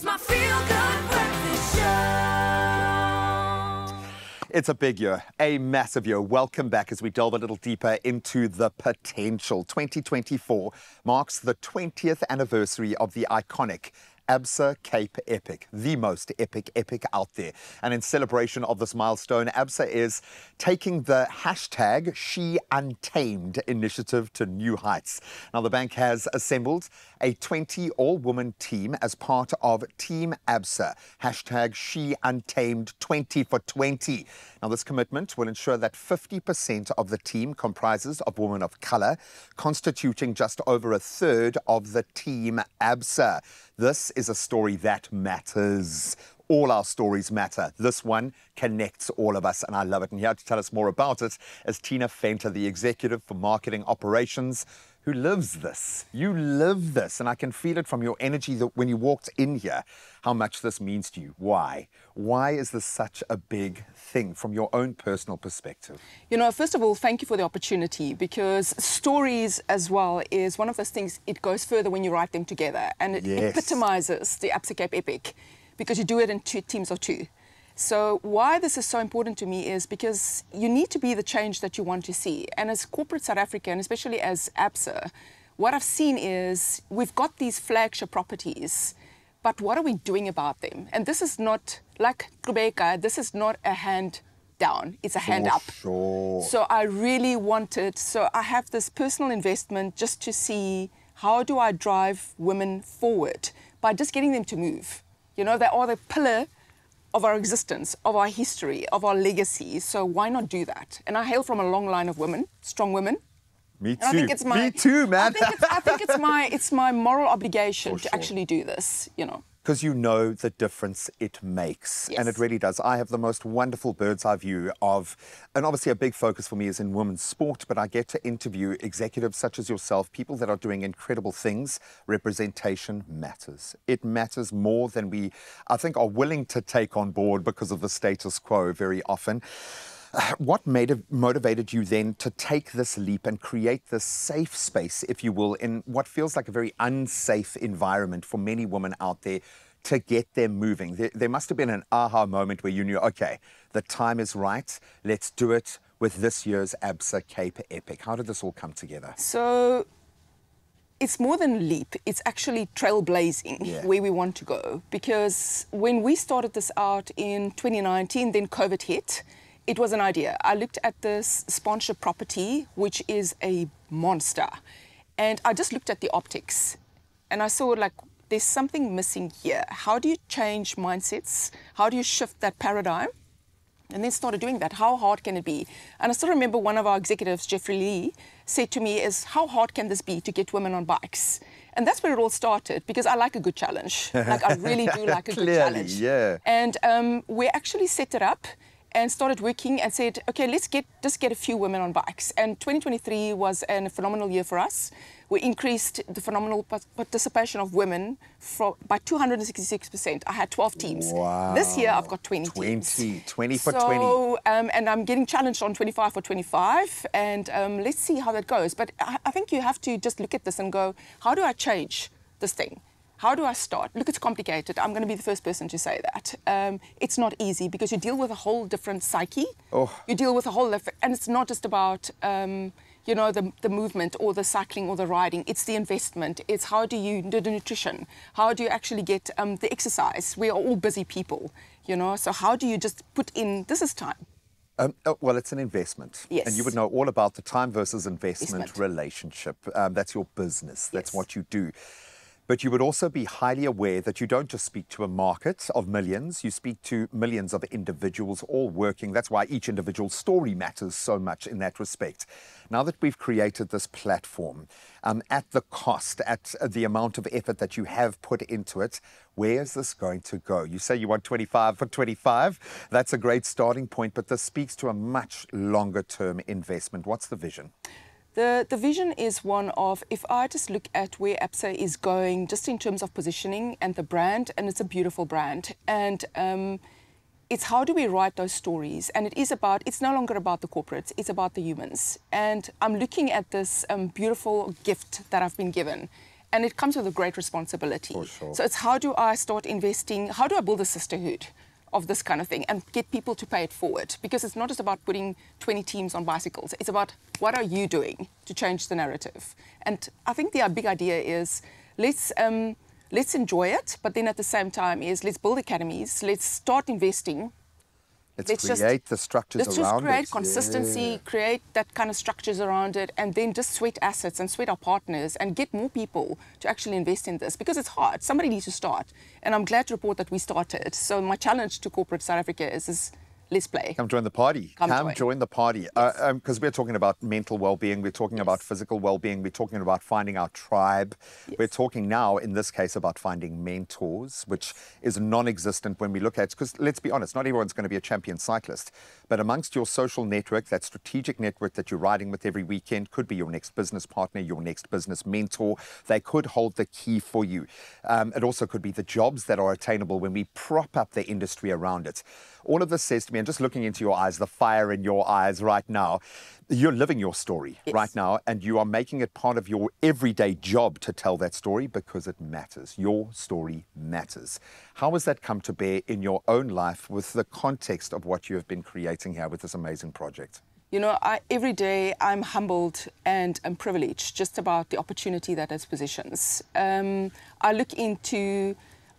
It's my feel-good breakfast show. It's a big year, a massive year. Welcome back as we delve a little deeper into the potential. 2024 marks the 20th anniversary of the iconic Absa Cape Epic, the most epic out there. And in celebration of this milestone, Absa is taking the hashtag #SheUntamed initiative to new heights. Now, the bank has assembled a 20 all-woman team as part of Team Absa, hashtag #SheUntamed 20 for 20. Now, this commitment will ensure that 50% of the team comprises of women of colour, constituting just over a third of the Team Absa. This is a story that matters. All our stories matter. This one connects all of us, and I love it. And here to tell us more about it is Tina Fenter, the Executive for Marketing Operations, who lives this. You live this, and I can feel it from your energy that when you walked in here, how much this means to you. Why? Why is this such a big thing from your own personal perspective? You know, first of all, thank you for the opportunity, because stories as well is one of those things, it goes further when you write them together, and it epitomizes the Absa Cape Epic, because you do it in teams of two. So why this is so important to me is because you need to be the change that you want to see. And as corporate South Africa, and especially as Absa, what I've seen is we've got these flagship properties, but what are we doing about them? And this is not, like Rebecca, this is not a hand down, it's a hand up. Sure. So I really wanted, so I have this personal investment just to see how do I drive women forward by just getting them to move. You know, they are the pillar of our existence, of our history, of our legacy. So why not do that? And I hail from a long line of women, strong women. Me too. I think it's Me too, man. I think it's my moral obligation For to actually do this, you know. Because you know the difference it makes. Yes. And it really does. I have the most wonderful bird's eye view of, and obviously a big focus for me is in women's sport, but I get to interview executives such as yourself, people that are doing incredible things. Representation matters. It matters more than we, I think, are willing to take on board because of the status quo very often. What motivated you then to take this leap and create this safe space, if you will, in what feels like a very unsafe environment for many women out there to get them moving? There must have been an aha moment where you knew, okay, the time is right, let's do it with this year's Absa Cape Epic. How did this all come together? So it's more than a leap, it's actually trailblazing where we want to go. Because when we started this out in 2019, then COVID hit. It was an idea. I looked at this sponsorship property, which is a monster. And I just looked at the optics. And I saw, like, there's something missing here. How do you change mindsets? How do you shift that paradigm? And then started doing that. How hard can it be? And I still remember one of our executives, Jeffrey Lee, said to me, how hard can this be to get women on bikes? And that's where it all started, because I like a good challenge. Like, I really do like a good challenge. Yeah. And we actually set it up and started working and said, okay, let's just get a few women on bikes. And 2023 was a phenomenal year for us. We increased the phenomenal participation of women by 266%. I had 12 teams. Wow. This year, I've got 20 teams. 20 for 20. So, and I'm getting challenged on 25 for 25. And let's see how that goes. But I think you have to just look at this and go, how do I change this thing? How do I start? Look, it's complicated. I'm going to be the first person to say that. It's not easy because you deal with a whole different psyche. Oh. You deal with a whole different, and it's not just about, you know, the movement or the cycling or the riding. It's the investment. It's how do you do the nutrition? How do you actually get the exercise? We are all busy people, you know. So how do you just put in, this is time. Well, it's an investment. Yes. And you would know all about the time versus investment relationship. That's your business. That's what you do. But you would also be highly aware that you don't just speak to a market of millions, you speak to millions of individuals all working. That's why each individual story matters so much in that respect. Now that we've created this platform, at the cost, at the amount of effort that you have put into it, where is this going to go? You say you want 25 for 25. That's a great starting point, but this speaks to a much longer term investment. What's the vision? The vision is one of, if I just look at where Absa is going, just in terms of positioning and the brand, and it's a beautiful brand, and it's how do we write those stories? And it's no longer about the corporates, it's about the humans. And I'm looking at this beautiful gift that I've been given. And it comes with a great responsibility. For sure. So it's how do I start investing, how do I build a sisterhood of this kind of thing and get people to pay it forward? Because it's not just about putting 20 teams on bicycles. It's about what are you doing to change the narrative? And I think the big idea is let's enjoy it, but then at the same time is let's build academies, let's start investing. Let's create the structures around it. Let's just create consistency, create that kind of structures around it, and then just sweat assets and sweat our partners and get more people to actually invest in this, because it's hard. Somebody needs to start. And I'm glad to report that we started. So my challenge to corporate South Africa is let's play. Come join the party. Come join the party. Yes. Because we're talking about mental well-being, we're talking about physical well-being, we're talking about finding our tribe. Yes. We're talking now, in this case, about finding mentors, which is non-existent when we look at, because let's be honest, not everyone's going to be a champion cyclist. But amongst your social network, that strategic network that you're riding with every weekend could be your next business partner, your next business mentor. They could hold the key for you. It also could be the jobs that are attainable when we prop up the industry around it. All of this says to me, and just looking into your eyes, the fire in your eyes right now, you're living your story right now, and you are making it part of your everyday job to tell that story because it matters. Your story matters. How has that come to bear in your own life with the context of what you have been creating here with this amazing project? You know, every day I'm humbled and I'm privileged just about the opportunity that it positions. I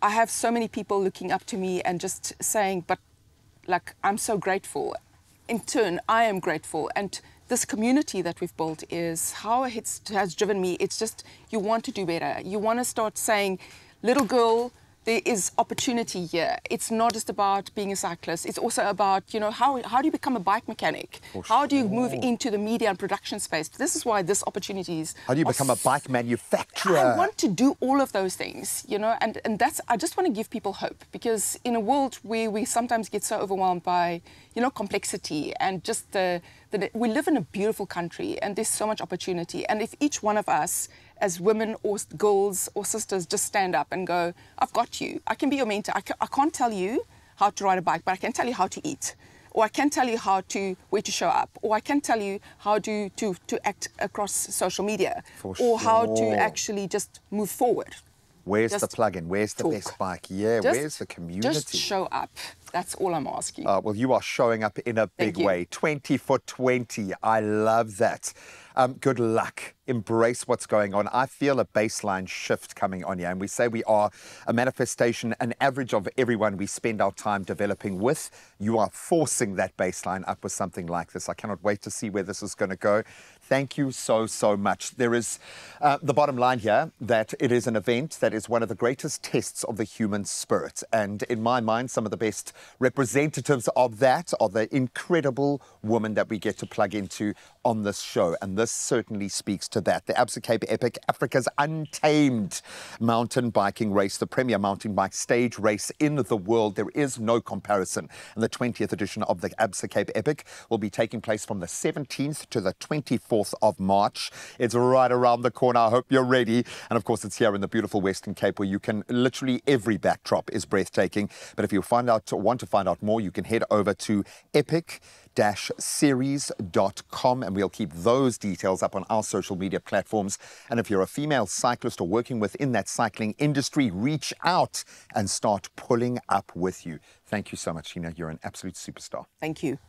have so many people looking up to me and just saying, but like, I'm so grateful. In turn, I am grateful. And this community that we've built is how it has driven me. It's just, you want to do better. You want to start saying, little girl, there is opportunity here. It's not just about being a cyclist. It's also about, you know, how do you become a bike mechanic? How do you move into the media and production space? This is why this opportunity is... How do you become a bike manufacturer? I want to do all of those things, you know, and that's, I just want to give people hope, because in a world where we sometimes get so overwhelmed by, you know, complexity and just we live in a beautiful country and there's so much opportunity. And if each one of us as women or girls or sisters just stand up and go, I've got you. I can be your mentor. I can't tell you how to ride a bike, but I can tell you how to eat. Or I can tell you where to show up. Or I can tell you how to act across social media. Or how to actually just move forward. Where's the plug-in? Where's the best bike? Yeah, where's the community? Just show up. That's all I'm asking. Well, you are showing up in a big way. 20 for 20. I love that. Good luck. Embrace what's going on. I feel a baseline shift coming on here. And we say we are a manifestation, an average of everyone we spend our time developing with. You are forcing that baseline up with something like this. I cannot wait to see where this is going to go. Thank you so, so much. There is the bottom line here, that it is an event that is one of the greatest tests of the human spirit. And in my mind, some of the best representatives of that are the incredible women that we get to plug into on this show. And this certainly speaks to that. The Absa Cape Epic, Africa's untamed mountain biking race, the premier mountain bike stage race in the world. There is no comparison. And the 20th edition of the Absa Cape Epic will be taking place from the 17th to the 24th of March. It's right around the corner. I hope you're ready. And of course, it's here in the beautiful Western Cape, where you can literally, every backdrop is breathtaking. But if you want to find out more, you can head over to epic-series.com, and we'll keep those details up on our social media platforms. And if you're a female cyclist or working within that cycling industry, reach out and start pulling up with you. Thank you so much, Tina. You're an absolute superstar. Thank you.